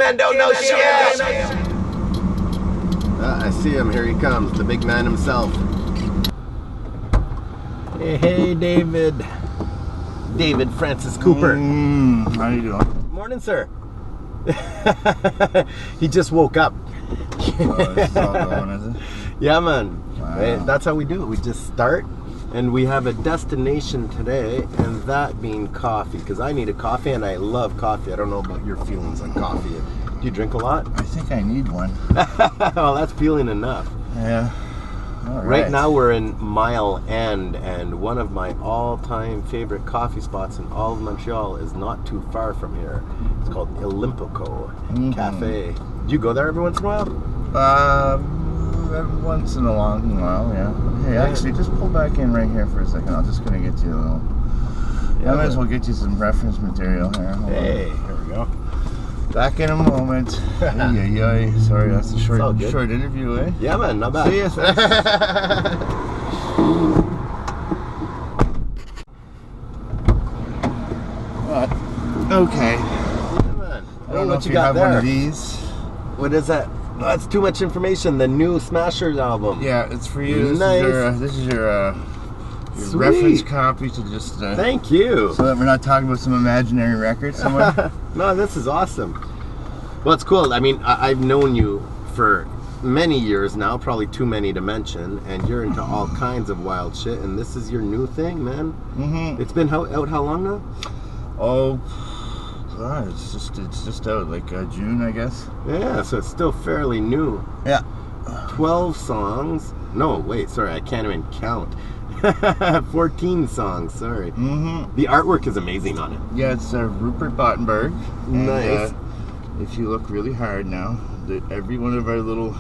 man don't know shit. I see him. Here he comes, the big man himself. Hey, David. David Francis Cooper. How you doing? Morning, sir. He just woke up. Oh, this is all going, is it? Yeah, man. Wow. Right? That's how we do it. We just start, and we have a destination today, and that being coffee, because I need a coffee, and I love coffee. I don't know about your feelings on coffee. Do you drink a lot? I think I need one. Well, that's feeling enough. Yeah. All Right now we're in Mile End, and one of my all-time favorite coffee spots in all of Montreal is not too far from here. It's called Olympico Cafe. Do you go there every once in a while? Every once in a long while, yeah. Hey, actually, just pull back in right here for a second. I'm just gonna get you a little. Yeah, I might as well get you some reference material here. Hold on. Here we go. Back in a moment. Sorry, that's a short interview, eh? Yeah, man, not bad. See you. Okay. Yeah, man. I don't know if you got one of these. What is that? Oh, that's too much information. The new Smashers album. Yeah, it's for you. Nice. This is your reference copy to just. Thank you. So that we're not talking about some imaginary record somewhere. No, this is awesome. Well, it's cool. I mean, I've known you for many years now, probably too many to mention, and you're into all kinds of wild shit, and this is your new thing, man. Mm-hmm. It's been out how long now? Oh, God, it's just out like June, I guess. Yeah, so it's still fairly new. Yeah. 12 songs. No, wait, sorry, I can't even count. 14 songs, sorry. Mm-hmm. The artwork is amazing on it. Yeah, it's Rupert Bottenberg. Nice. If you look really hard now, every one of our little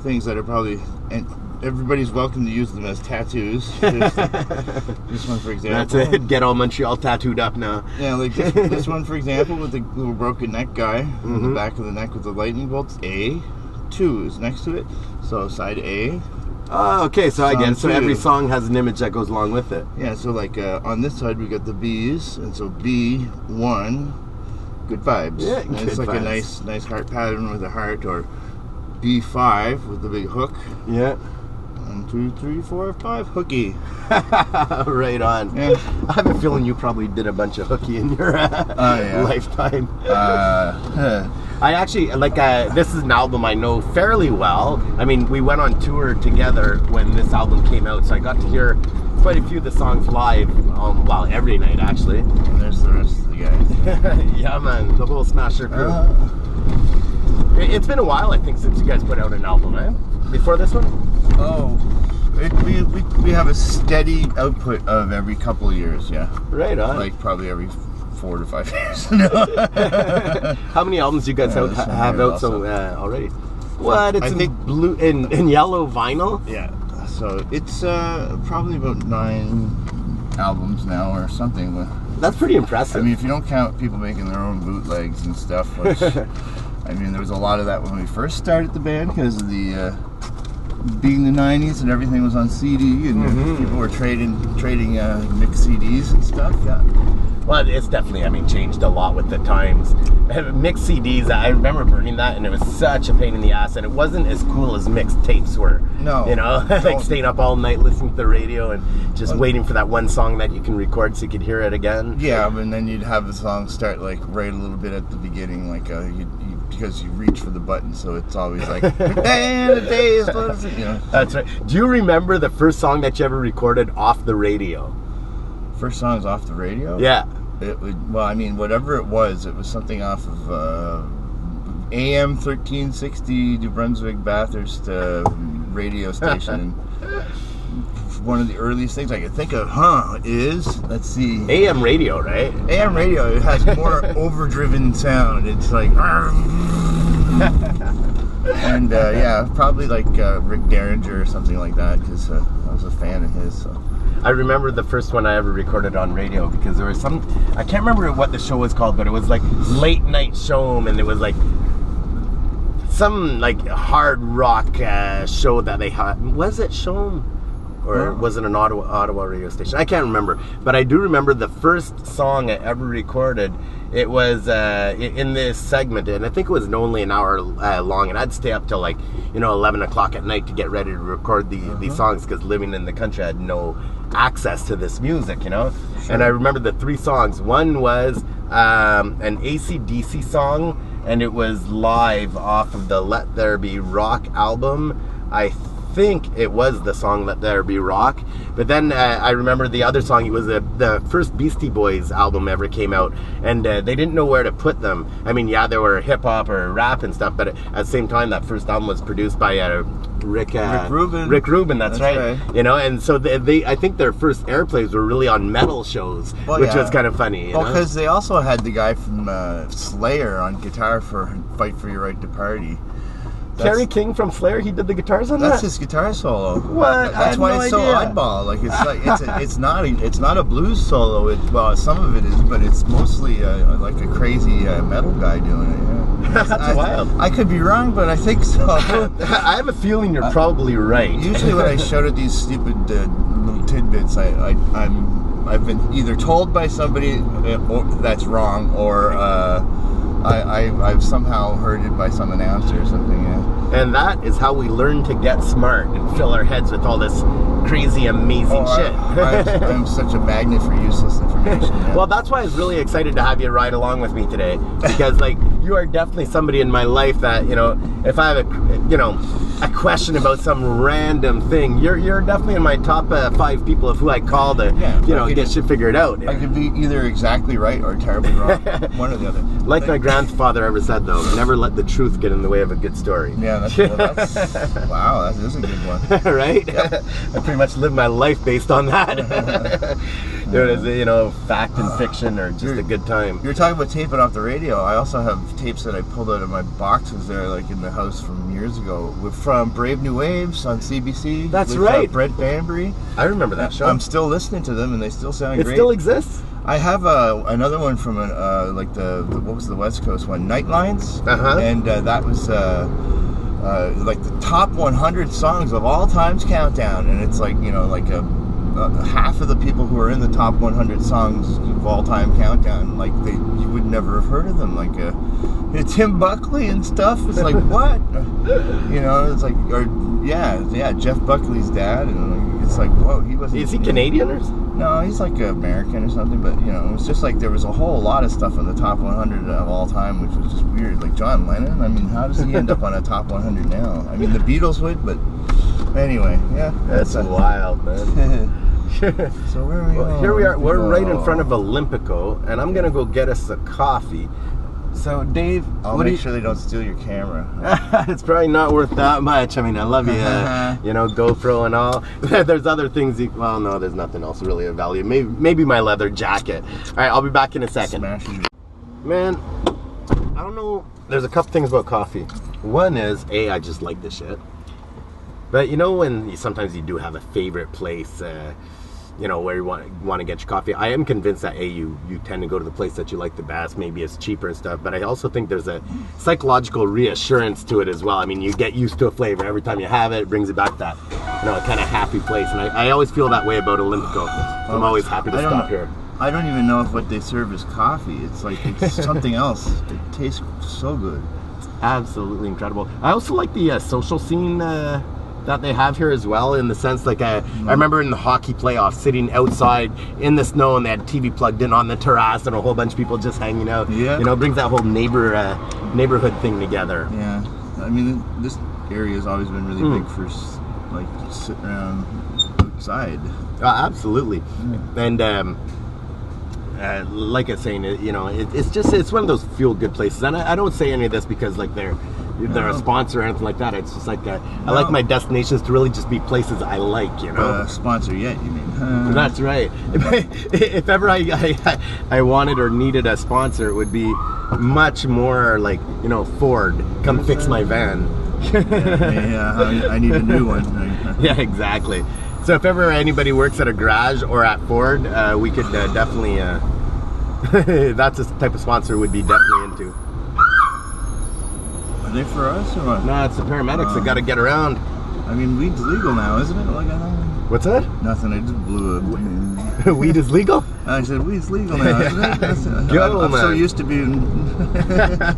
things that are probably, and everybody's welcome to use them as tattoos. This one, for example. That's it. Get all Montreal tattooed up now. Yeah, like this one, for example, with the little broken neck guy in the back of the neck with the lightning bolts. A2 is next to it. So side A. Oh, okay, so I get it. So two. every song has an image that goes along with it. Yeah, so like on this side we got the B's, and so B1, good vibes. Yeah, and good it's like vibes. a nice heart pattern with a heart, or B5 with the big hook. Yeah. 1, 2, 3, 4, 5, hooky. Right on. Yeah. I have a feeling you probably did a bunch of hooky in your lifetime. I actually, this is an album I know fairly well. I mean, we went on tour together when this album came out, so I got to hear quite a few of the songs live, well, every night, actually. And there's the rest of the guys. Yeah, man, the whole Smasher crew. It's been a while, I think, since you guys put out an album, eh? Before this one? Oh, we have a steady output of every couple of years, yeah. Right on. Like probably every 4 to 5 years. How many albums do you guys have out already? What? It's blue in yellow vinyl? Yeah. So it's probably about 9 albums now or something. That's pretty impressive. I mean, if you don't count people making their own bootlegs and stuff, which I mean, there was a lot of that when we first started the band because of the being the 90s and everything was on CD and people were trading mixed CDs and stuff. Yeah. Well, it's definitely, I mean, changed a lot with the times. Mixed CDs, I remember burning that, and it was such a pain in the ass, and it wasn't as cool as mixed tapes were. No. You know, like staying up all night listening to the radio and just waiting for that one song that you can record so you could hear it again. Yeah, and then you'd have the song start like right a little bit at the beginning, like because you reach for the button, so it's always like, and the day is closing, you know. That's right. Do you remember the first song that you ever recorded off the radio? First song's off the radio? Yeah. Well, I mean, whatever it was something off of AM 1360 New Brunswick Bathurst radio station. One of the earliest things I could think of, is, let's see. AM radio, right? AM radio, it has more overdriven sound. It's like, and yeah, probably like Rick Derringer or something like that, because I was a fan of his, so. I remember the first one I ever recorded on radio because there was some, I can't remember what the show was called, but it was like Late Night Show'em, and it was like some like hard rock show that they had. Was it Show'em? or was it an Ottawa radio station? I can't remember, but I do remember the first song I ever recorded. It was in this segment, and I think it was only an hour long, and I'd stay up till 11 o'clock at night to get ready to record these songs, because living in the country I had no access to this music, Sure. And I remember the 3 songs. One was an AC/DC song, and it was live off of the Let There Be Rock album. I think it was the song Let There Be Rock. But then I remember the other song. It was the first Beastie Boys album ever came out, and they didn't know where to put them. I mean, yeah, there were hip-hop or rap and stuff, but at the same time, that first album was produced by Rick Rubin. Rick Rubin, that's right. And so I think their first airplays were really on metal shows, which was kind of funny. Well, because they also had the guy from Slayer on guitar for Fight for Your Right to Party. Kerry King from Slayer, he did the guitars on that? That's his guitar solo. What? That's why it's so oddball. It's not a blues solo. Some of it is, but it's mostly like a crazy metal guy doing it. Yeah. That's wild. I could be wrong, but I think so. I have a feeling you're probably right. Usually when I shout at these stupid little tidbits, I've been either told by somebody that's wrong, or I've somehow heard it by some announcer or something, yeah. And that is how we learn to get smart and fill our heads with all this crazy, amazing shit. I'm such a magnet for useless information. Yeah. Well, that's why I was really excited to have you ride along with me today, because you are definitely somebody in my life that, if I have a question about some random thing, you're definitely in my top 5 people of who I call to get shit figured out. I could be either exactly right or terribly wrong, one or the other. Like my grandfather ever said, though, never let the truth get in the way of a good story. Yeah, wow, that is a good one. Right? Yep. I pretty much live my life based on that. Fact and fiction, or just a good time. You're talking about taping off the radio. I also have tapes that I pulled out of my boxes there, in the house from years ago, from Brave New Waves on CBC. That's right. Brett Banbury. I remember that show. I'm still listening to them, and they still sound great. It still exists? I have another one from what was the West Coast one? Nightlines. And that was the top 100 songs of all time's countdown, and it's half of the people who are in the top 100 songs of all time countdown, you would never have heard of them, Tim Buckley and stuff. It's like, what? It's like, Jeff Buckley's dad, and it's like, whoa, he wasn't. Is he Canadian or? No, he's American or something, but it was just there was a whole lot of stuff on the top 100 of all time, which was just weird. Like John Lennon, I mean, how does he end up on a top 100 now? I mean, the Beatles would, but anyway, yeah. That's wild, man. So where are we? Well, here we are. We're right in front of Olympico, and I'm gonna go get us a coffee. So, Dave, I'll make sure they don't steal your camera. It's probably not worth that much. I mean, I love you, GoPro and all. There's other things. No, there's nothing else really of value. Maybe my leather jacket. All right, I'll be back in a second. Man, I don't know. There's a couple things about coffee. One is, I just like this shit. But when sometimes you do have a favorite place, where you want to get your coffee. I am convinced that you tend to go to the place that you like the best. Maybe it's cheaper and stuff, but I also think there's a psychological reassurance to it as well. I mean, you get used to a flavor every time you have it. It brings you back to that kind of happy place, and I always feel that way about Olympico. So I'm always happy to stop here. I don't even know if what they serve is coffee. It's something else. It tastes so good. It's absolutely incredible. I also like the social scene that they have here as well, in the sense I remember in the hockey playoffs sitting outside in the snow, and they had TV plugged in on the terrace and a whole bunch of people just hanging out. Yeah. Brings that whole neighborhood thing together. Yeah. I mean, this area has always been really big for sitting around outside. Absolutely. Yeah. And like I was saying, it's one of those feel good places, and I don't say any of this because they're a sponsor or anything like that. It's just I like my destinations to really just be places I like, Sponsor yet, you mean? That's right. If ever I wanted or needed a sponsor, it would be much more Ford, come fix my van. I need a new one. Yeah, exactly. So if ever anybody works at a garage or at Ford, we could definitely, that's the type of sponsor we'd be definitely into. Are they for us or what? No, it's the paramedics that got to get around. I mean, weed's legal now, isn't it? What's that? Nothing. I just blew a... Weed is legal? I said, weed's legal now, isn't it? I'm so used to being...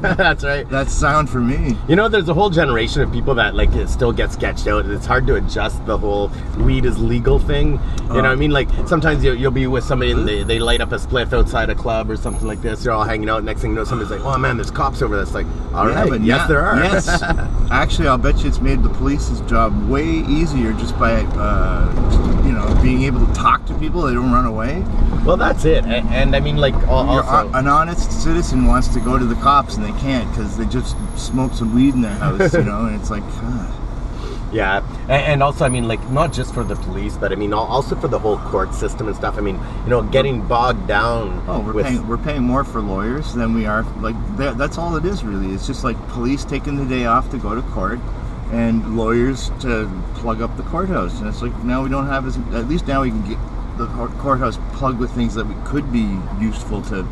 That's right. That's sound for me. You know, there's a whole generation of people that, like, it still gets sketched out. It's hard to adjust the whole weed is legal thing. You know what I mean? Like, sometimes you'll be with somebody and they light up a spliff outside a club or something like this. They're all hanging out. Next thing you know, somebody's like, oh, man, there's cops over there. It's like, all right, but yes, there are. Yes. Actually, I'll bet you it's made the police's job way easier just by, you know, being able to talk to people. They don't run away. Well, that's it. And I mean, like, also... An honest citizen wants to go to the cops and they can't because they just smoked some weed in their house, you know, and it's like, God. Yeah, and also, I mean, like, not just for the police, but I mean, also for the whole court system and stuff. I mean, you know, getting bogged down. Oh, we're paying more for lawyers than we are. Like, that's all it is, really. It's just like police taking the day off to go to court, and lawyers to plug up the courthouse. And it's like, now we don't have as... At least now we can get the courthouse plugged with things that could be useful to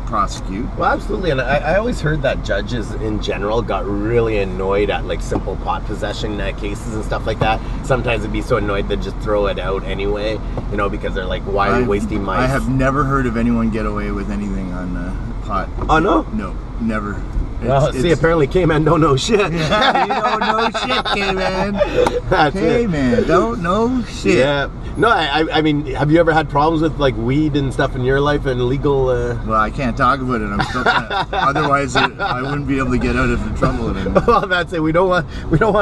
prosecute. Well, absolutely. And I always heard that judges in general got really annoyed at, like, simple pot possession cases and stuff like that. Sometimes they'd be so annoyed they'd just throw it out anyway, you know, because they're like, why are you wasting my... I have never heard of anyone get away with anything on pot. Oh, no? No, never. Well, see, apparently K-Man don't know shit. Yeah, you don't know shit, K-Man. K-Man don't know shit. Yeah. No, I mean, have you ever had problems with, like, weed and stuff in your life and legal... Well, I can't talk about it. I'm still trying to, otherwise I wouldn't be able to get out of the trouble anymore. Well, that's it. We don't want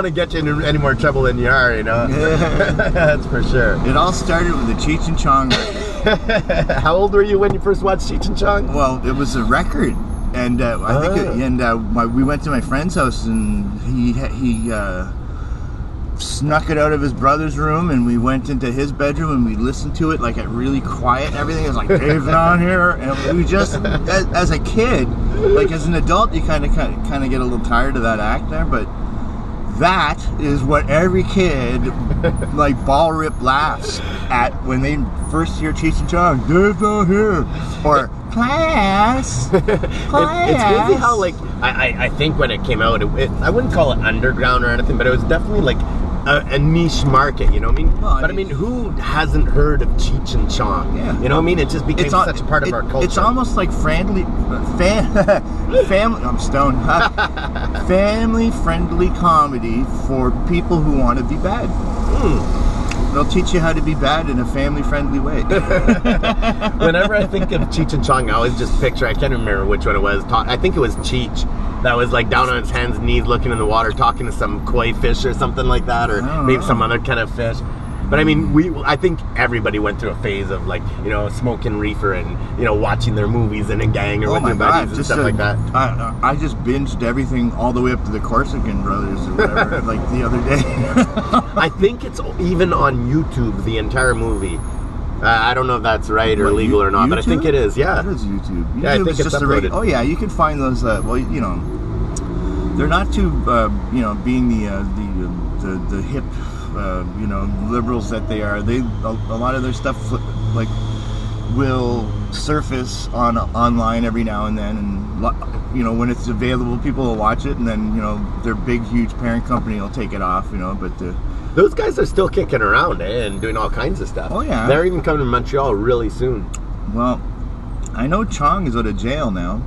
to get you into any more trouble than you are, you know? Yeah. That's for sure. It all started with the Cheech and Chong record. How old were you when you first watched Cheech and Chong? Well, it was a record. And I think we went to my friend's house, and he snuck it out of his brother's room, and we went into his bedroom, and we listened to it like at really quiet and everything. It was like, Dave's on here, and we just, as a kid, like as an adult, you kind of get a little tired of that act there, but that is what every kid, like, ball rip laughs at when they first hear Cheech and Chong. Dave's not here, or class. It's crazy how, like, I think when it came out, I wouldn't call it underground or anything, but it was definitely like a niche market, you know what I mean? Well, but I mean, who hasn't heard of Cheech and Chong? Yeah. You know what I mean? It just became such a part of our culture. It's almost like family. I'm stoned. Family-friendly comedy for people who want to be bad. They'll teach you how to be bad in a family-friendly way. Whenever I think of Cheech and Chong, I always just picture, I can't remember which one it was. I think it was Cheech that was like down on his hands and knees looking in the water, talking to some koi fish or something like that, or maybe some other kind of fish. But I mean, I think everybody went through a phase of, like, you know, smoking reefer and, you know, watching their movies in a gang or with their buddies and stuff like that. I just binged everything all the way up to the Corsican Brothers or whatever, like the other day. I think it's even on YouTube, the entire movie. I don't know if that's right or legal or not, YouTube? But I think it is. Yeah, it is YouTube. Yeah, I think it's just uploaded. Oh yeah, you can find those. Well, you know, they're not too, you know, being the hip, you know, liberals that they are. A lot of their stuff like will surface online every now and then, and you know, when it's available, people will watch it, and then, you know, their big huge parent company will take it off, you know, but. Those guys are still kicking around, and doing all kinds of stuff. Oh, yeah. They're even coming to Montreal really soon. Well, I know Chong is out of jail now.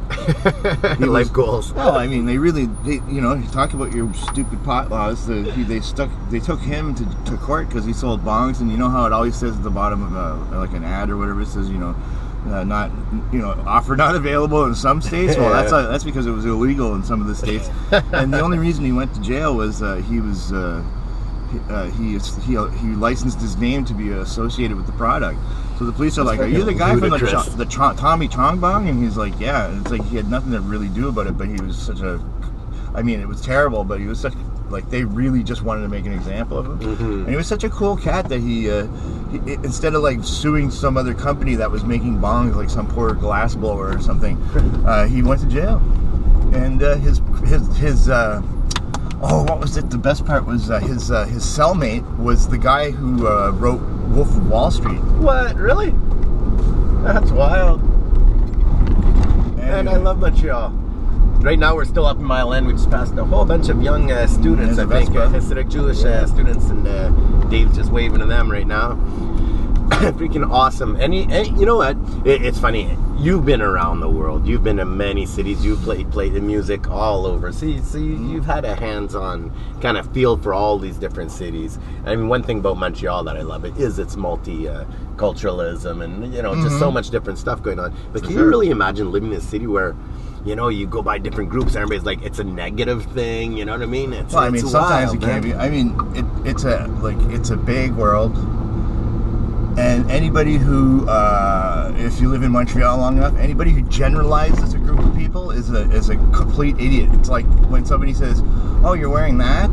Life goals. Well, I mean, they you know, talk about your stupid pot laws. They took him to court because he sold bongs, and you know how it always says at the bottom of like an ad or whatever, it says, you know, not, you know, offer not available in some states. Well, that's because it was illegal in some of the states. And the only reason he went to jail was he licensed his name to be associated with the product. So the police are like, "Are you the guy from the Tommy Chong Bong?" And he's like, "Yeah." And it's like he had nothing to really do about it, but he was such a, I mean, it was terrible, but he was such, like, they really just wanted to make an example of him. And he was such a cool cat that he instead of like suing some other company that was making bongs, like some poor glass blower or something, he went to jail. And his oh, what was it? The best part was his cellmate was the guy who wrote Wolf of Wall Street. What? Really? That's wild. Anyway. And I love Montreal. right now we're still up in Mile End. We just passed a whole bunch of young students, I think, Hasidic Jewish students, and Dave's just waving to them right now. Freaking awesome. And you know what? It's funny. You've been around the world. You've been to many cities. You've played the music all over. So you've had a hands-on kind of feel for all these different cities. I mean, one thing about Montreal that I love is its multiculturalism and, you know, just so much different stuff going on. But can you really imagine living in a city where, you know, you go by different groups, everybody's like, it's a negative thing, you know what I mean? Sometimes wild, it can be. I mean, it's a big world. And anybody who, if you live in Montreal long enough, anybody who generalizes a group of people is a complete idiot. It's like when somebody says, "Oh, you're wearing that."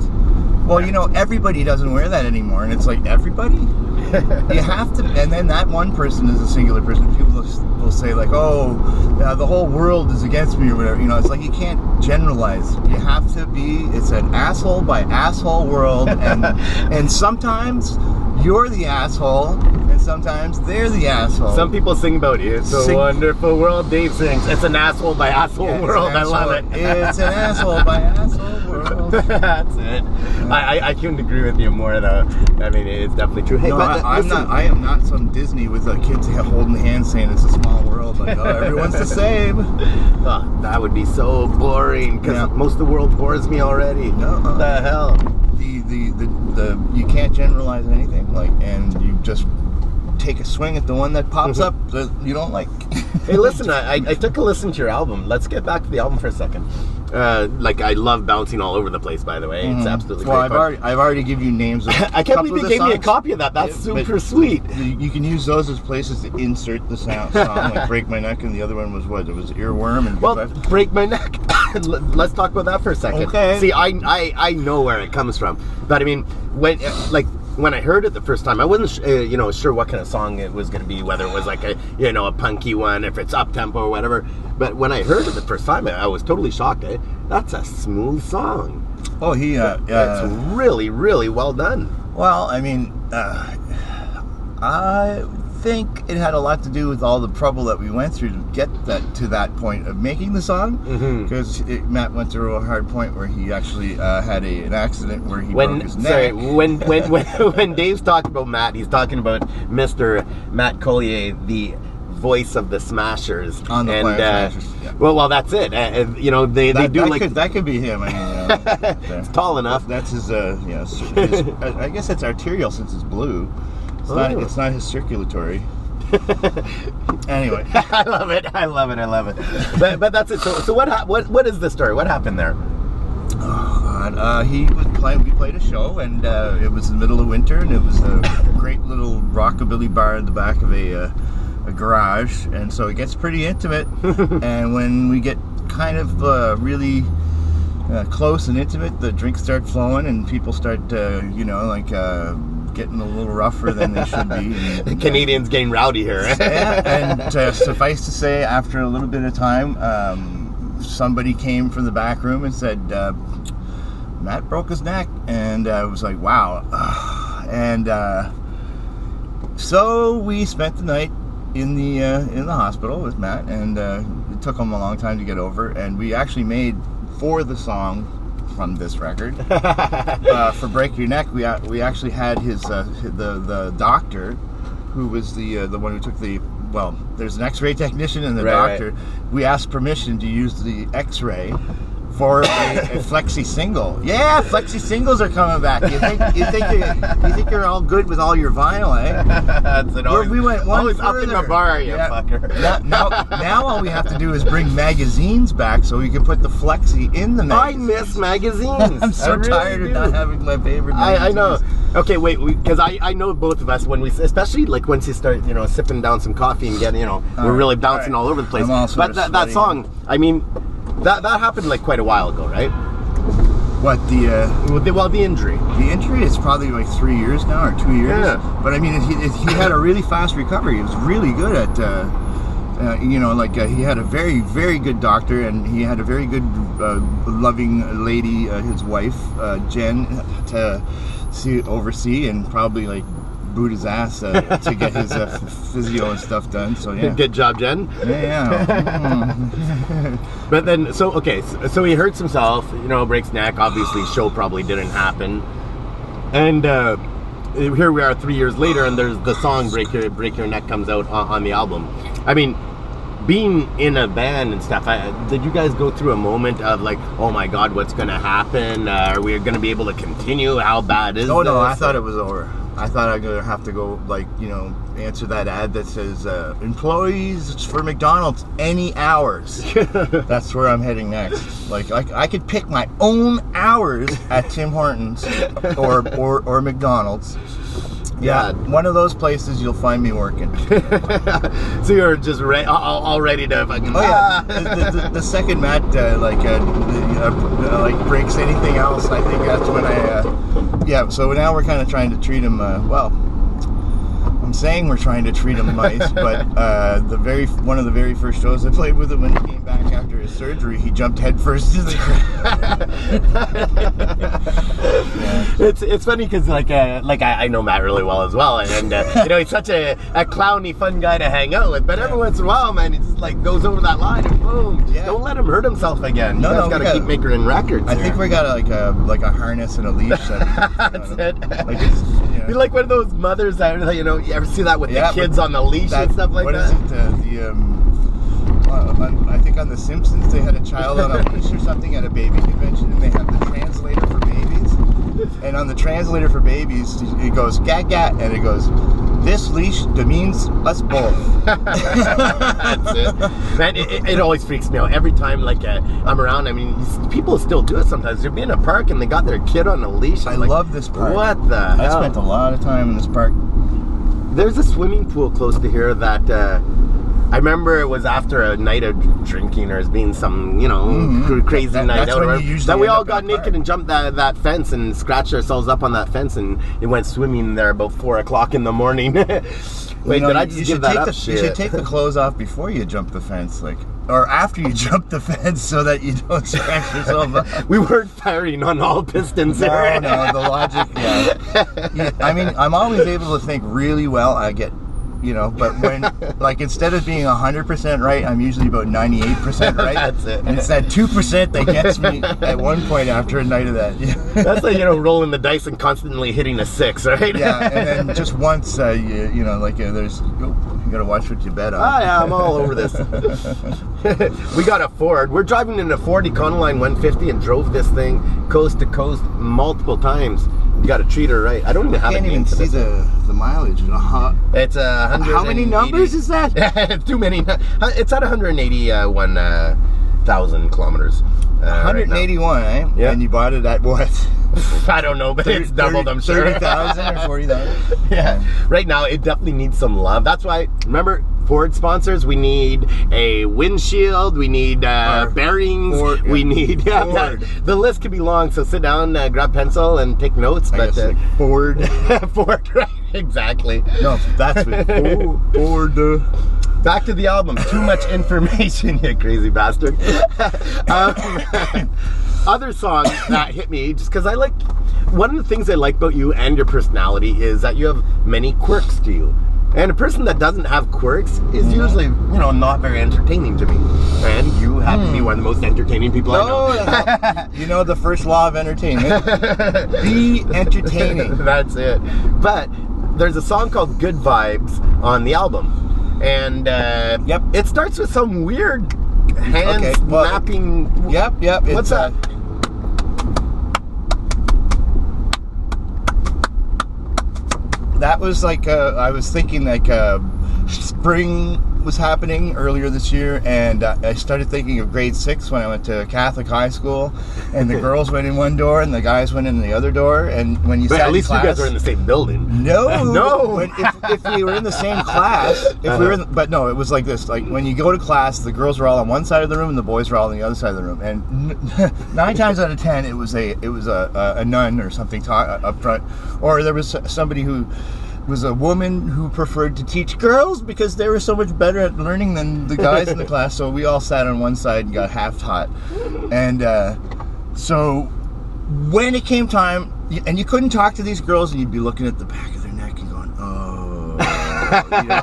Well, you know, everybody doesn't wear that anymore, and it's like, everybody? You have to, and then that one person is a singular person. People will say like, "Oh, the whole world is against me," or whatever. You know, it's like you can't generalize. You have to be. It's an asshole by asshole world, and sometimes you're the asshole, and sometimes they're the asshole. Some people sing about it. It's a wonderful world. Dave sings, it's an asshole by asshole world. I love it. It's an asshole by asshole world. That's it. I couldn't agree with you more, though. I mean, it's definitely true. Hey, no, I am not some Disney with kids holding hands saying it's a small world. Like, oh, everyone's the same. Oh, that would be so boring, because most of the world bores me already. No. What the hell? You can't generalize anything, and you just take a swing at the one that pops up that you don't like. Hey, listen, I took a listen to your album. Let's get back to the album for a second. I love bouncing all over the place, by the way. It's absolutely great. Well, I've already given you names of I can't believe you gave me a copy of that. That's super sweet. You can use those as places to insert the song, like Break My Neck, and the other one was what? It was Earworm. And Break My Neck. Let's talk about that for a second. Okay. See, I know where it comes from. But I mean, when I heard it the first time, I wasn't sure what kind of song it was going to be, whether it was like a punky one, if it's up-tempo or whatever. But when I heard it the first time, I was totally shocked. That's a smooth song. Oh, it's really, really well done. Well, I mean, I think it had a lot to do with all the trouble that we went through to get to that point of making the song. Because Matt went through a hard point where he actually had an accident where he broke his neck. When Dave's talking about Matt, he's talking about Mr. Matt Collier, the voice of the Smashers. On the Smashers. Yeah. Well, that's it. They do that could be him. I mean, it's tall enough. That's his. I guess it's arterial since it's blue. It's not his circulatory. Anyway, I love it. But that's it. So what is the story? What happened there? Oh God, he was playing. We played a show, and it was in the middle of winter, and it was a great little rockabilly bar in the back of a garage, and so it gets pretty intimate. And when we get kind of really close and intimate, the drinks start flowing, and people start getting a little rougher than they should be. And, Canadians getting rowdy here. And suffice to say, after a little bit of time, somebody came from the back room and said, Matt broke his neck. And I was like, wow. And so we spent the night in the hospital with Matt, and it took him a long time to get over. And we actually made, for the song from this record, for Break Your Neck, we actually had his the doctor, who was the one who took there's an X-ray technician and the doctor. Right. We asked permission to use the X-ray for a flexi single. Yeah, flexi singles are coming back. You think you're all good with all your vinyl, eh? That's it. We went one always further. Up in the bar, you fucker. Now all we have to do is bring magazines back so we can put the flexi in the magazines. I miss magazines. I'm so tired of not having my favorite magazines. I know. Okay, wait, because I know both of us, when we, especially like once you start, sipping down some coffee and getting, we're really bouncing all over the place. But that song, I mean, that happened like quite a while ago, right? What, the injury? The injury is probably like 3 years now, or 2 years. Yeah. But I mean, he had a really fast recovery. He was really good at, he had a very, very good doctor, and he had a very good, loving lady, his wife, Jen, to oversee and probably like boot his ass to get his physio and stuff done. So yeah. Good job, Jen. Yeah. But then, so he hurts himself, breaks neck. Obviously, show probably didn't happen. And here we are 3 years later, and there's the song Break Your Neck comes out on the album. I mean, being in a band and stuff, did you guys go through a moment of like, oh my God, what's going to happen? Are we going to be able to continue? How bad is this? No, I thought it was over. I thought I'm going to have to go, answer that ad that says, employees for McDonald's, any hours. That's where I'm heading next. Like, I could pick my own hours at Tim Hortons or McDonald's. Yeah, one of those places you'll find me working. So you're just all ready to fucking... Oh yeah, the second Matt breaks anything else, I think that's when so now we're kind of trying to treat him, I'm saying we're trying to treat him nice, but one of the very first shows I played with him when he came back after his surgery, he jumped headfirst into the crowd. It's funny because I know Matt really well as well, and he's such a clowny, fun guy to hang out with. But every once in a while, man, he just goes over that line and boom, don't let him hurt himself again. You guys got to keep making records. I think we got a harness and a leash. That's it. You're like one of those mothers that you ever see that with the kids on the leash and stuff like that? What is it? I think on The Simpsons they had a child on a leash or something at a baby convention, and they have the translator for babies. And on the translator for babies, it goes gat gat, and it goes, this leash demeans us both. That's it. Man, it always freaks me out every time I'm around. I mean, people still do it sometimes. They'll be in a park and they got their kid on a leash. I love this park. What the hell? I spent a lot of time in this park. There's a swimming pool close to here that I remember it was after a night of drinking, or as being some, crazy night out. That we all got naked and jumped that fence and scratched ourselves up on that fence, and it went swimming there about 4 o'clock in the morning. Wait, did I just give that up? You should take the clothes off before you jump the fence, or after you jump the fence, so that you don't scratch yourself up. We weren't firing on all pistons there. No, the logic, yeah. I mean, I'm always able to think really well. I get... but when, instead of being 100% right, I'm usually about 98% right. That's it. And it's that 2% that gets me at one point after a night of that. That's like, rolling the dice and constantly hitting a 6, right? Yeah, and then just once, there's, you gotta watch what you bet on. Oh, yeah, I'm all over this. We got a Ford. We're driving in a Ford Econoline 150 and drove this thing coast to coast multiple times. You got to treat her right. I don't even have a name for this. I can't even see the mileage. It's 180. How many numbers is that? Too many. It's at 181,000 kilometers. 181, right eh? Yeah. And you bought it at what? I don't know, but it's doubled, I'm sure. 30,000 or 40,000? Yeah. Right now, it definitely needs some love. That's why, remember, Ford sponsors, we need a windshield, we need bearings, we need... the list could be long, so sit down, grab pencil, and take notes. Ford. Ford, right, exactly. No, that's it. Ford. Back to the album. Too much information, you crazy bastard. Other songs that hit me, just because one of the things I like about you and your personality is that you have many quirks to you. And a person that doesn't have quirks is usually, not very entertaining to me. And you happen to be one of the most entertaining people I know. The first law of entertainment. Be entertaining. That's it. But there's a song called Good Vibes on the album. And it starts with some weird hand snapping. Yep. What's that? That was I was thinking spring was happening earlier this year, and I started thinking of grade 6 when I went to Catholic high school, and the girls went in one door and the guys went in the other door, and when you sat at least in class, you guys are in the same building. No. If we were in the same class, but no, it was like this. When you go to class, the girls were all on one side of the room and the boys were all on the other side of the room, and 9 times out of 10 it was a nun or something up front, or there was somebody who was a woman who preferred to teach girls because they were so much better at learning than the guys in the class. So we all sat on one side and got half taught. And so when it came time, and you couldn't talk to these girls, and you'd be looking at the back of their neck and going, oh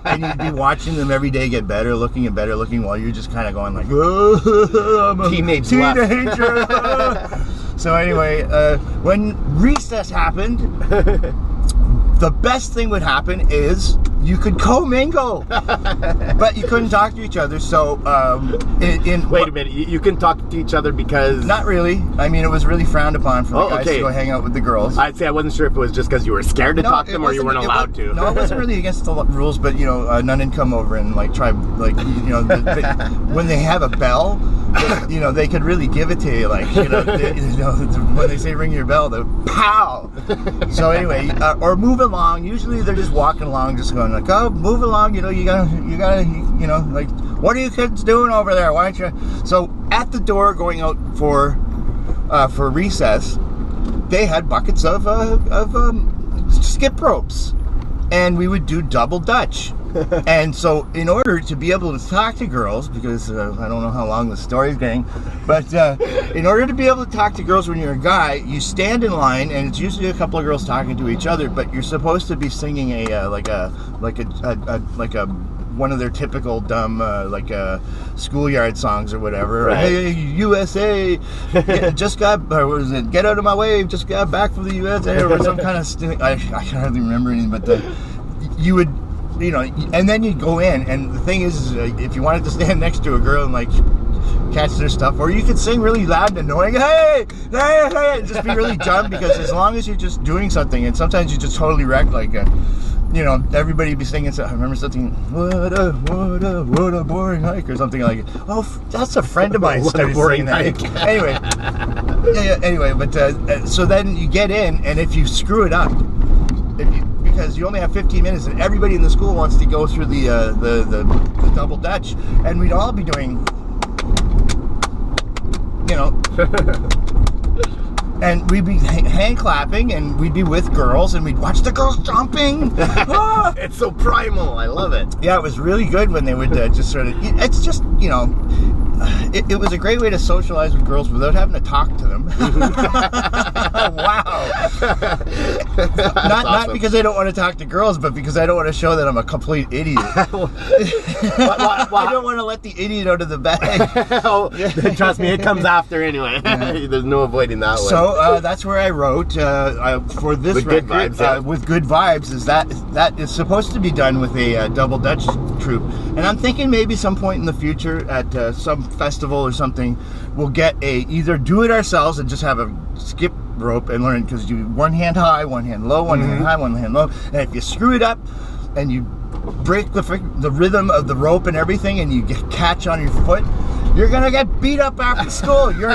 and you'd be watching them every day get better looking and better looking while you're just kind of going like, oh, I'm a teenager. So anyway, when recess happened, the best thing would happen is you could co-mingle, but you couldn't talk to each other. So, wait a minute, you can talk to each other because... Not really. I mean, it was really frowned upon for the guys to go hang out with the girls. I'd say I wasn't sure if it was just because you were scared to talk to them or you weren't allowed to. No, it wasn't really against the rules, but none would come over and like try, like, when they have a bell, they could really give it to you, like, when they say ring your bell, the pow. So anyway, or move along. Usually they're just walking along, just going like, oh, move along. You gotta, like, what are you kids doing over there? Why don't you? So at the door going out for recess, they had buckets of skip ropes, and we would do double dutch. And so in order to be able to talk to girls, because I don't know how long the story's getting, but in order to be able to talk to girls when you're a guy, you stand in line, and it's usually a couple of girls talking to each other, but you're supposed to be singing one of their typical dumb schoolyard songs or whatever. Right. Hey, USA, just got, or what is it? Get out of my way, just got back from the USA, or some kind of I can't hardly remember anything, but you would. And then you'd go in, and the thing is, if you wanted to stand next to a girl and like catch their stuff, or you could sing really loud and annoying, hey, hey, hey, and just be really dumb, because as long as you're just doing something, and sometimes you just totally wreck, like, everybody would be singing. I remember something, what a boring hike, or something like, oh, that's a friend of mine started singing that. Anyway, but so then you get in, and if you screw it up, because you only have 15 minutes and everybody in the school wants to go through the double dutch, and we'd all be doing, and we'd be hand clapping, and we'd be with girls, and we'd watch the girls jumping. It's so primal. I love it. Yeah, it was really good when they would just sort of, it's just, it was a great way to socialize with girls without having to talk to them. Wow. Not because I don't want to talk to girls, but because I don't want to show that I'm a complete idiot. I don't want to let the idiot out of the bag. Trust me, it comes after anyway. Yeah. There's no avoiding that one. So that's where I wrote for this with record, good vibes, with good vibes, is that is supposed to be done with a double dutch troupe, and I'm thinking maybe some point in the future at some festival or something, we'll get either do it ourselves and just have a skip rope and learn, because you do one hand high, one hand low, one hand high, one hand low, and if you screw it up and you break the rhythm of the rope and everything, and you catch on your foot, you're gonna get beat up after school. You're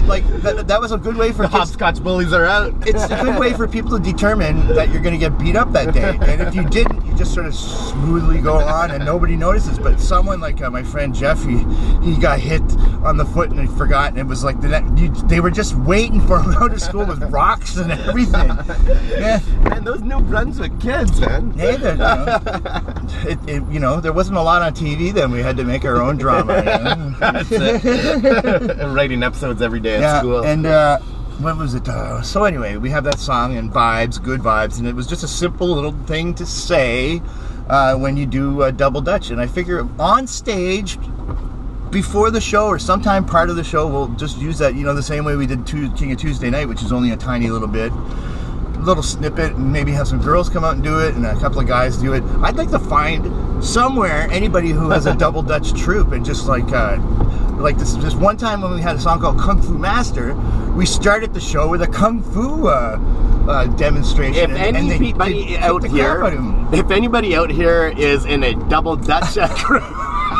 like that was a good way for the hopscotch bullies are out. It's a good way for people to determine that you're gonna get beat up that day, and if you didn't, you just sort of smoothly go on and nobody notices. But someone like my friend Jeff, he got hit on the foot and he forgot, and it was like they were just waiting for him out of school with rocks and everything. Yeah, and those New Brunswick kids, man. Hey, there wasn't a lot on TV then. We had to make our own drama. That's it. Writing episodes every day at school. And what was it? So anyway, we have that song and vibes, good vibes, and it was just a simple little thing to say when you do double dutch. And I figure on stage before the show or sometime part of the show, we'll just use that, the same way we did King of Tuesday Night, which is only a tiny little bit. Little snippet, and maybe have some girls come out and do it, and a couple of guys do it. I'd like to find somewhere anybody who has a double dutch troupe, and just like this one time when we had a song called Kung Fu Master, we started the show with a kung fu demonstration. If anybody out here is in a double dutch troupe,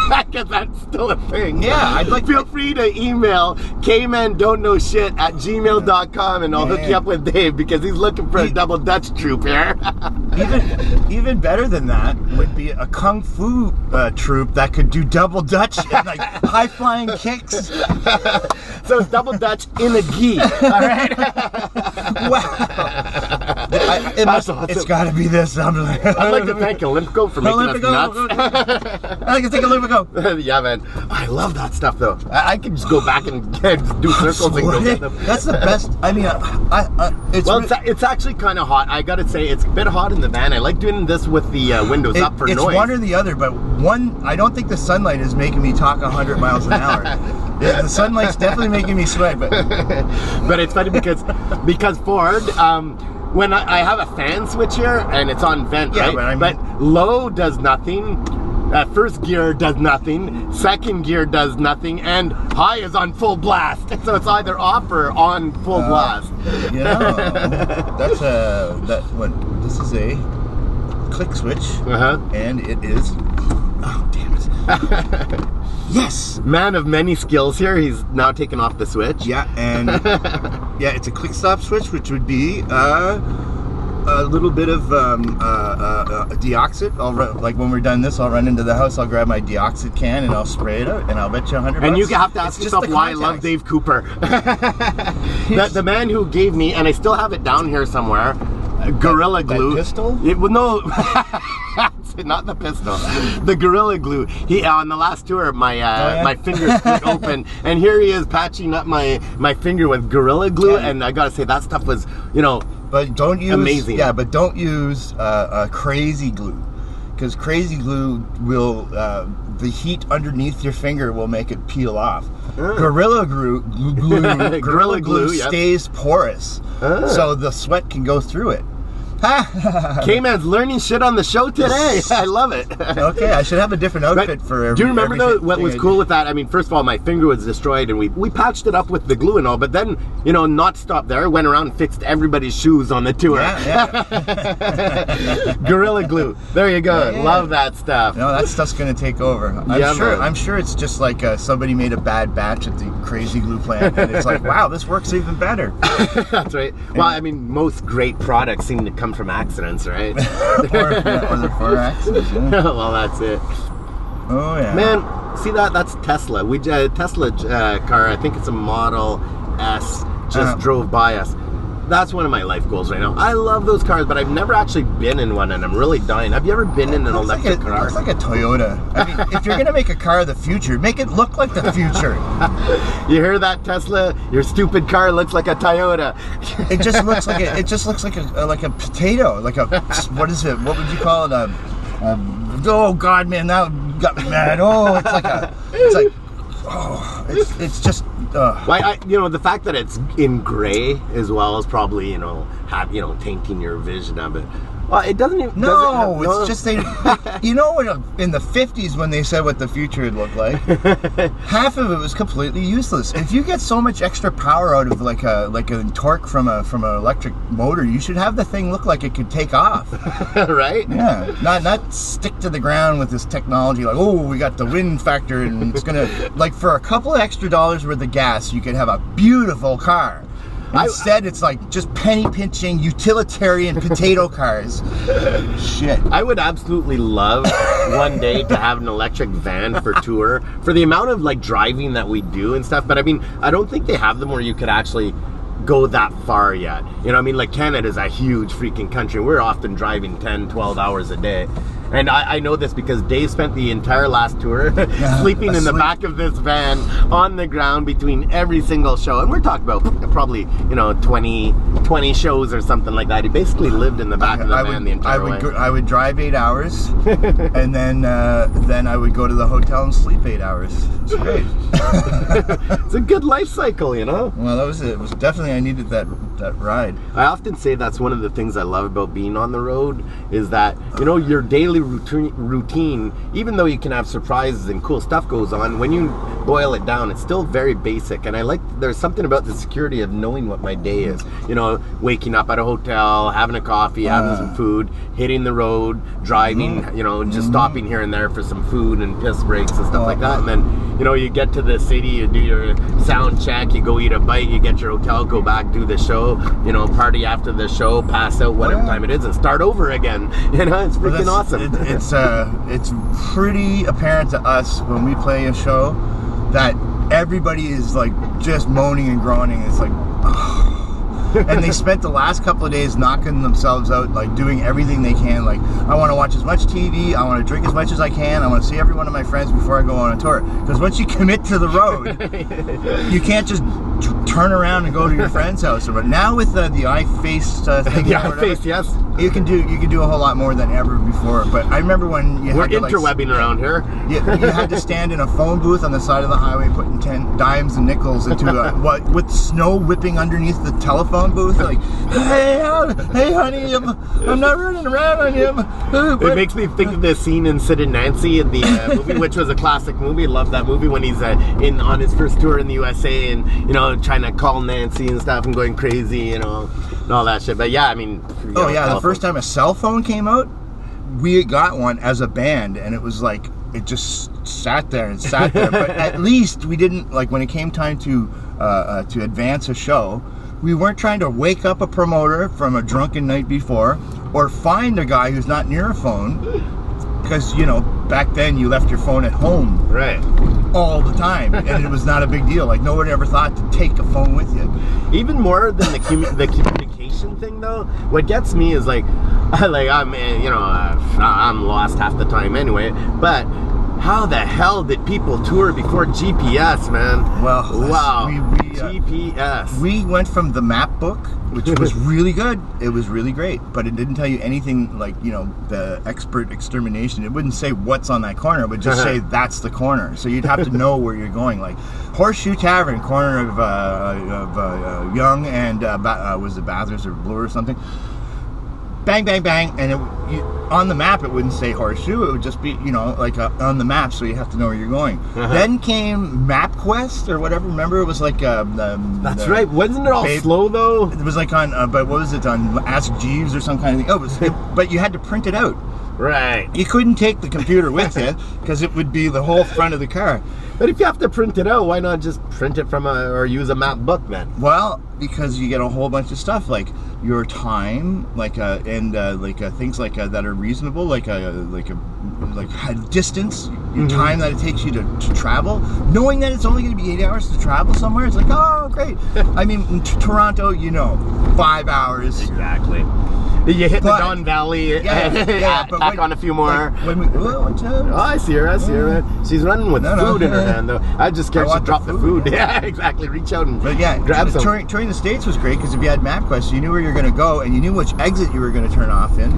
because that's still a thing. Yeah, I'd like. Feel free to email kmandon'tknowshit@gmail.com, and I'll hook you up with Dave, because he's looking for a double dutch troupe here. even better than that would be a kung fu troupe that could do double dutch and like high flying kicks. So it's double dutch in a gi. All right. Wow. awesome. It's got to be this. I'd like to thank Olympico for making us nuts. I'd like to thank Olympico. Yeah, man. I love that stuff, though. I can just go back and do circles and go get them. That's the best. I mean, it's actually kind of hot. I got to say, it's a bit hot in the van. I like doing this with the windows up for noise. It's one or the other, but I don't think the sunlight is making me talk 100 miles an hour. Yeah, the sunlight's definitely making me sweat, but it's funny because Ford, when I have a fan switch here and it's on vent, yeah, right? But low does nothing, first gear does nothing, second gear does nothing, and high is on full blast. So it's either off or on full blast. You know, this is a click switch, and it is. Oh damn it! Yes! Man of many skills here. He's now taken off the switch. Yeah, and yeah, it's a quick stop switch, which would be a little bit of deoxit. Like when we're done this, I'll run into the house, I'll grab my deoxit can and I'll spray it out, and I'll bet you $100. And you have to ask yourself why I love Dave Cooper. the man who gave me, and I still have it down here somewhere, Gorilla Glue. That pistol? No. Not the pistol, the Gorilla Glue. He on the last tour, my finger split open, and here he is patching up my finger with Gorilla Glue, and I gotta say that stuff was, but don't use amazing. Yeah, but don't use crazy glue, because crazy glue will the heat underneath your finger will make it peel off. Gorilla Glue stays porous, so the sweat can go through it. K-Man's learning shit on the show today. I love it. Okay, I should have a different outfit for Do you remember though what was cool with that? I mean, first of all, my finger was destroyed and we patched it up with the glue and all, but then, not stopped there. Went around and fixed everybody's shoes on the tour. Yeah. Gorilla Glue. There you go. Yeah. Love that stuff. No, that stuff's going to take over. I'm sure it's just like somebody made a bad batch at the crazy glue plant and it's like, wow, this works even better. That's right. Well, I mean, most great products seem to come from accidents, right? or for accidents, yeah. Well, that's it. Oh yeah, man. See that's Tesla. Tesla car. I think it's a Model S. Just drove by us. That's one of my life goals right now. I love those cars, but I've never actually been in one, and I'm really dying. Have you ever been in an electric car? It looks like a Toyota. I mean, if you're gonna make a car of the future, make it look like the future. You hear that, Tesla? Your stupid car looks like a Toyota. It just looks like a potato. Like a what is it? What would you call it? Oh God, man, that got me mad. Oh, it's just. Well, the fact that it's in gray as well is probably, tainting your vision of it. Well, it doesn't even... it's just in the 50s when they said what the future would look like, half of it was completely useless. If you get so much extra power out of like a torque from an electric motor, you should have the thing look like it could take off. Right? Yeah. Not stick to the ground with this technology like, oh, we got the wind factor and it's gonna, like, for a couple of extra dollars worth of gas, you could have a beautiful car. Instead, it's like just penny pinching utilitarian potato cars. Shit. I would absolutely love one day to have an electric van for tour, for the amount of like driving that we do and stuff. But I mean, I don't think they have them where you could actually go that far yet. Like Canada's a huge freaking country. We're often driving 10, 12 hours a day. And I know this because Dave spent the entire last tour sleeping in the back of this van on the ground between every single show. And we're talking about probably, 20 shows or something like that. He basically lived in the back of the van the entire way. I would drive 8 hours, and then I would go to the hotel and sleep 8 hours. It's great. It's a good life cycle, Well, that was it. It was definitely, I needed that ride. I often say that's one of the things I love about being on the road is that, your daily routine, even though you can have surprises and cool stuff goes on, when you boil it down, it's still very basic. And there's something about the security of knowing what my day is. Waking up at a hotel, having a coffee, having some food, hitting the road, driving, just stopping here and there for some food and piss breaks and stuff like that. And then, you get to the city, you do your sound check, you go eat a bite, you get your hotel, go back, do the show, party after the show, pass out, whatever time it is, and start over again. It's freaking awesome. It's pretty apparent to us when we play a show that everybody is like just moaning and groaning. It's like, And they spent the last couple of days knocking themselves out, like doing everything they can. Like, I want to watch as much TV, I want to drink as much as I can, I want to see every one of my friends before I go on a tour. Because once you commit to the road, you can't just turn around and go to your friend's house. But now with the iFace thing, the iFace, yes, you can do a whole lot more than ever before. But I remember when you had to, interwebbing around here. You had to stand in a phone booth on the side of the highway, putting 10 dimes and nickels into with snow whipping underneath the telephone booth. Like, hey honey, I'm not running around on you. It makes me think of the scene in Sid and Nancy in the movie, which was a classic movie. I love that movie when he's on his first tour in the USA and trying to call Nancy and stuff and going crazy, and all that shit. But yeah, I mean, the first time a cell phone came out, we got one as a band, and it was like it just sat there. But at least we didn't, like, when it came time to advance a show, we weren't trying to wake up a promoter from a drunken night before or find a guy who's not near a phone, because back then you left your phone at home, right, all the time, and it was not a big deal. Like, nobody ever thought to take a phone with you. Even more than the communication thing, though, what gets me is like I'm lost half the time anyway, but how the hell did people tour before GPS, man? Well, wow. GPS. We went from the map book, which was really good. It was really great, but it didn't tell you anything like, the expert extermination. It wouldn't say what's on that corner. It would just say that's the corner. So you'd have to know where you're going. Like Horseshoe Tavern, corner of Yonge and was it Bathurst or Bloor or something? Bang, bang, bang, and on the map it wouldn't say Horseshoe. It would just be, on the map, so you have to know where you're going. Then came MapQuest or whatever. Remember, it was like that's right. Wasn't it all slow though? It was like on, but what was it, on Ask Jeeves or some kind of thing? Oh, but you had to print it out. Right. You couldn't take the computer with you because it would be the whole front of the car. But if you have to print it out, why not just print it from or use a map book, man? Well, because you get a whole bunch of stuff like your time, things like that are reasonable, like distance, your time that it takes you to travel. Knowing that it's only going to be 8 hours to travel somewhere, it's like, oh, great. I mean, in Toronto, 5 hours. Exactly. You hit the Don Valley, tack on a few more. I see her, man. She's running with food in her hand, though. I just can't drop the food. Yeah, exactly. Reach out and grab some. Touring the States was great because if you had MapQuest, you knew where you were going to go and you knew which exit you were going to turn off in,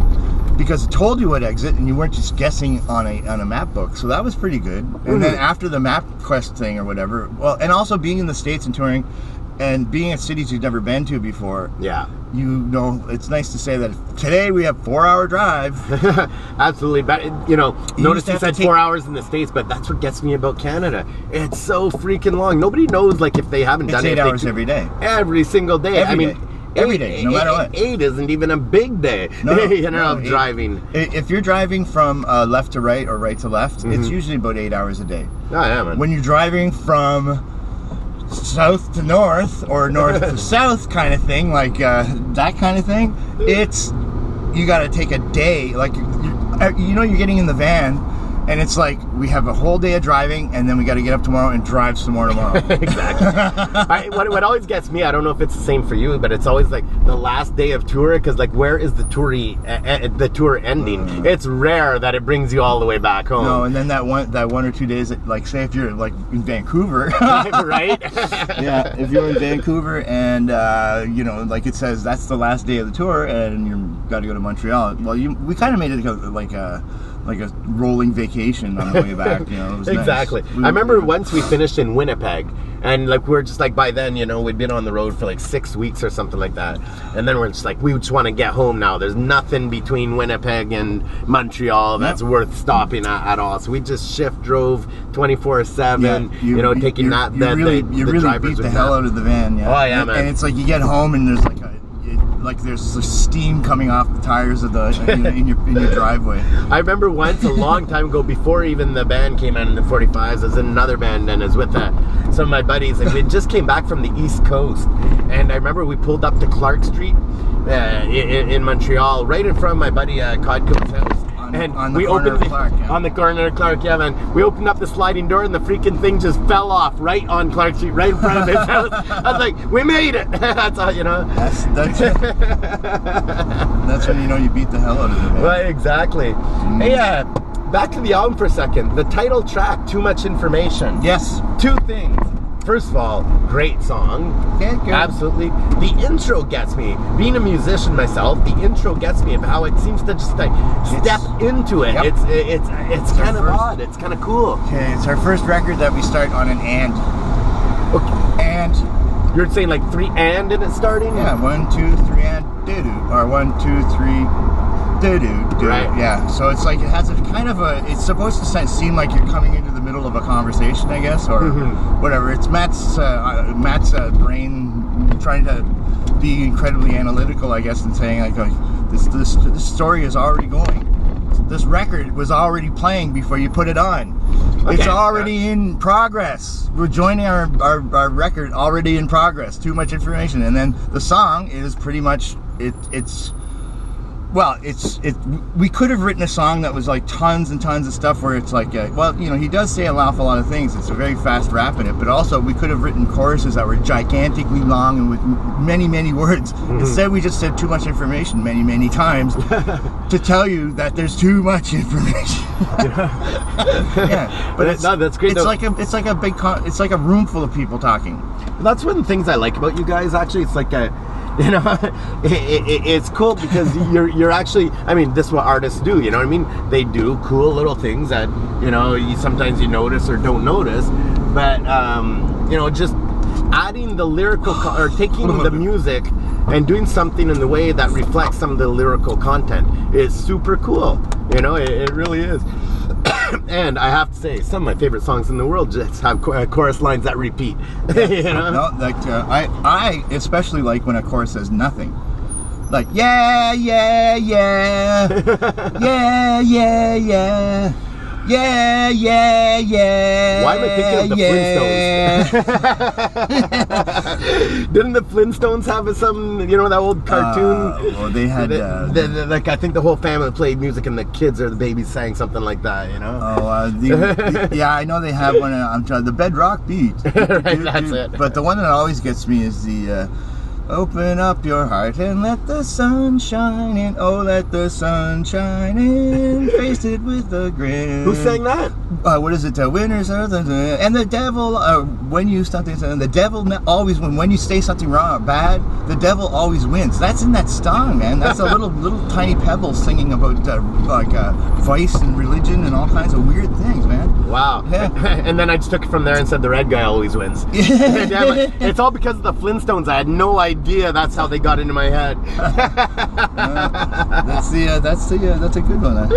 because it told you what exit and you weren't just guessing on a map book. So that was pretty good. And then after the MapQuest thing or whatever, and also being in the States and touring, and being at cities you've never been to before. Yeah. It's nice to say that today we have 4-hour drive. Absolutely. But, notice you said 4 hours in the States, but that's what gets me about Canada. It's so freaking long. Nobody knows, like, if they haven't done it. It's 8 hours every day. Every single day. Every day, no matter what. 8 isn't even a big day, of driving. If you're driving from left to right or right to left, it's usually about 8 hours a day. Oh, yeah, man. When you're driving from south to north or north to south kind of thing, like that kind of thing, you got to take a day. Like, you're getting in the van and it's like we have a whole day of driving and then we got to get up tomorrow and drive some more tomorrow. Exactly. What always gets me, I don't know if it's the same for you, but it's always like the last day of tour, because like, where is the tour ending? It's rare that it brings you all the way back home. No, and then that 1 or 2 days, like, say if you're like in Vancouver, right? Yeah, if you're in Vancouver and like it says that's the last day of the tour and you've got to go to Montreal. Well, we kind of made it like a rolling vacation on the way back. It was exactly. Nice. I remember once we finished in Winnipeg, and like we were just like, by then, we'd been on the road for like 6 weeks or something like that, and then we're just like, we just want to get home now. There's nothing between Winnipeg and Montreal that's worth stopping at all. So we just shift drove 24/7. Taking that. You really beat the hell out of the van. Yeah. Oh yeah, man. And it's like you get home and there's there's steam coming off the tires of in your driveway. I remember once a long time ago, before even the band came out in the 45s, I was in another band and I was with some of my buddies, and we just came back from the East Coast, and I remember we pulled up to Clark Street in Montreal, right in front of my buddy Codco's house. on the corner of Clark, yeah. On the corner of Clark, yeah, man. We opened up the sliding door and the freaking thing just fell off right on Clark Street, right in front of his house. I was like, we made it. That's all, you know. That's when you know you beat the hell out of it. Right, exactly. Hey, back to the album for a second. The title track, Too Much Information. Yes. Two things. First of all, great song. Absolutely. The intro gets me. Being a musician myself, the intro gets me of how it seems to just like step into it. Yep. It's kind of odd. It's kind of cool. Okay, it's our first record that we start on an and. Okay. And you're saying like 3 and in it starting? Yeah, 1, 2, 3 and doo-doo. Or 1, 2, 3 doo-doo. Right. Yeah. So it's like it has a kind of a. It's supposed to seem like you're coming into the middle of a conversation, I guess, or whatever. It's Matt's brain trying to be incredibly analytical, I guess, and saying like this story is already going. This record was already playing before you put it on. Okay. It's already in progress. We're joining our record already in progress. Too much information, and then the song is pretty much it's. Well, we could have written a song that was like tons and tons of stuff where it's like, well, you know, he does say an awful lot of things. It's a very fast rap in it, but also we could have written choruses that were gigantically long and with many, many words. Instead, we just said too much information many, many times to tell you that there's too much information. Yeah, but that's great. It's like a room full of people talking. That's one of the things I like about you guys. Actually, it's like a. You know, it's cool because you're actually, I mean, this is what artists do, you know what I mean? They do cool little things that, you know, sometimes you notice or don't notice, but, you know, just adding the lyrical, or taking the music and doing something in the way that reflects some of the lyrical content is super cool, you know, it really is. And I have to say, some of my favorite songs in the world just have chorus lines that repeat. You know? No, like I especially like when a chorus says nothing. Like yeah, yeah, yeah, yeah, yeah, yeah. Yeah, yeah, yeah. Why am I thinking of the Flintstones? Didn't the Flintstones have some, you know, that old cartoon? Well, they had... like, I think the whole family played music and the kids or the babies sang something like that, you know? Yeah, I know they have one. I'm trying the Bedrock Beat. Right, that's it. But the one that always gets me is the... Open up your heart and let the sun shine in. Oh, let the sun shine in. Face it with a grin. Who sang that? What is it? Winners are the... And the devil, when you something, the devil always, when you say something wrong or bad, the devil always wins. That's in that song, man. That's a little tiny pebble singing about vice and religion and all kinds of weird things, man. Wow. Yeah. And then I just took it from there and said the red guy always wins. Damn, it's all because of the Flintstones. I had no idea that's how they got into my head. That's a good one.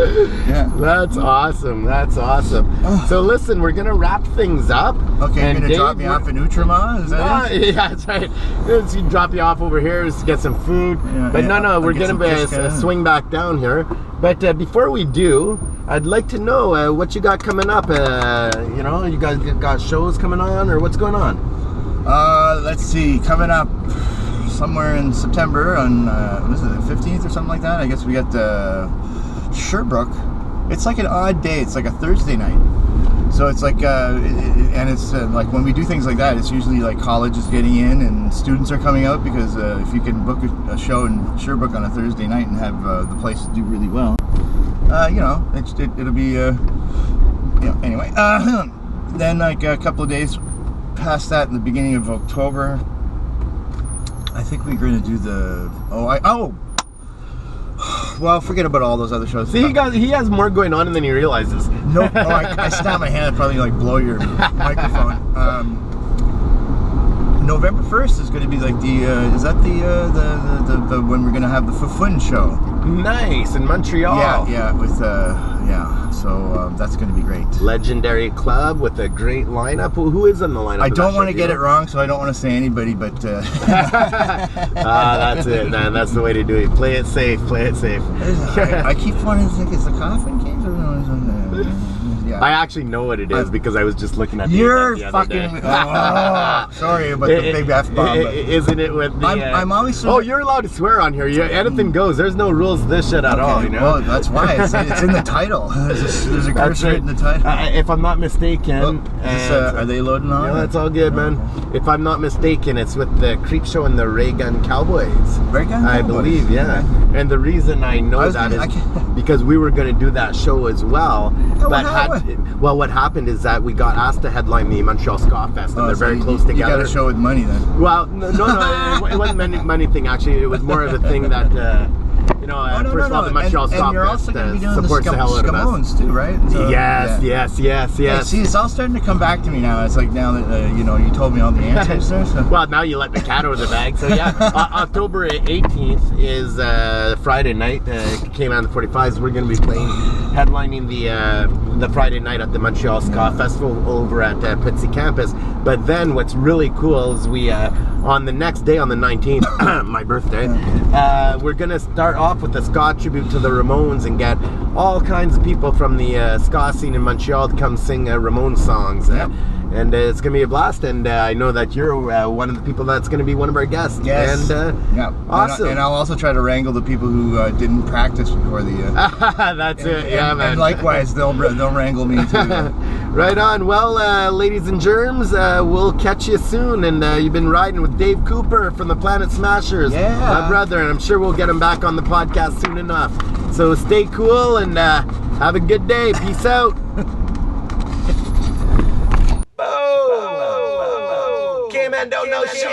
Yeah. That's awesome. That's awesome. So listen, we're gonna wrap things up. Okay, you're gonna drop me off in Outremont? Is that it? Yeah, that's right. Let's drop you off over here to get some food. Yeah, but no, we're gonna swing back down here. But before we do, I'd like to know what you got coming up. You know, you guys got shows coming on, or what's going on? Let's see, coming up somewhere in September on, what is it, the 15th or something like that? I guess we got Sherbrooke. It's like an odd day. It's like a Thursday night. So it's like, and it's like when we do things like that, it's usually like college is getting in and students are coming out because if you can book a show in Sherbrooke on a Thursday night and have the place do really well, you know, it'll be, you know, anyway. Then like a couple of days past that, in the beginning of October, I think we're going to do the... Well, forget about all those other shows. See, he has more going on than he realizes. No, I stab my hand, I'd probably like blow your microphone. November 1st is going to be like the is that the when we're going to have the Fun show. Nice, in Montreal. Yeah, with so that's going to be great. Legendary club with a great lineup. Who is in the lineup? I don't want to get it wrong, so I don't want to say anybody, but that's it, man. That's the way to do it. Play it safe. I keep wanting to think it's the Coffin Kings or no? Yeah, I actually know what it is because I was just looking at the You're event the other fucking. day. Sorry about the big F-bomb. Isn't it with the... I'm always... Oh, you're allowed to swear on here. Anything goes. There's no rules to this shit at all, you know? Well, that's why. It's in the title. There's a curse right in the title. If I'm not mistaken... are they loading on? Yeah, that's all good, man. If I'm not mistaken, it's with the Creep Show and the Ray Gun Cowboys. Ray Gun Cowboys? I believe, yeah. Okay. And the reason I know that is because we were going to do that show as well. What happened is that we got asked to headline the Montreal Ska Fest, and they're very close together. You got a show with money then? Well, no, it wasn't money thing. Actually, it was more of a thing that first of all, the Montreal Ska Fest supports the hell out of us too, right? So, yes. Hey, see, it's all starting to come back to me now. It's like now that you told me all the answers there. So. Well, now you let the cat out of the bag. So yeah, October 18th is Friday night. Came on the 45s. We're going to be headlining the Friday night at the Montreal Ska Festival over at Pitsy Campus. But then what's really cool is we on the next day, on the 19th, my birthday, we're going to start off with a ska tribute to the Ramones and get all kinds of people from the ska scene in Montreal to come sing Ramones songs. And it's going to be a blast, and I know that you're one of the people that's going to be one of our guests. Yes. And, awesome. And I'll also try to wrangle the people who didn't practice before the... That's it, yeah, man. And likewise, they'll wrangle me too. Right on. Well, ladies and germs, we'll catch you soon, and you've been riding with Dave Cooper from the Planet Smashers, my brother, and I'm sure we'll get him back on the podcast soon enough. So stay cool, and have a good day. Peace out. K-Man don't know shit.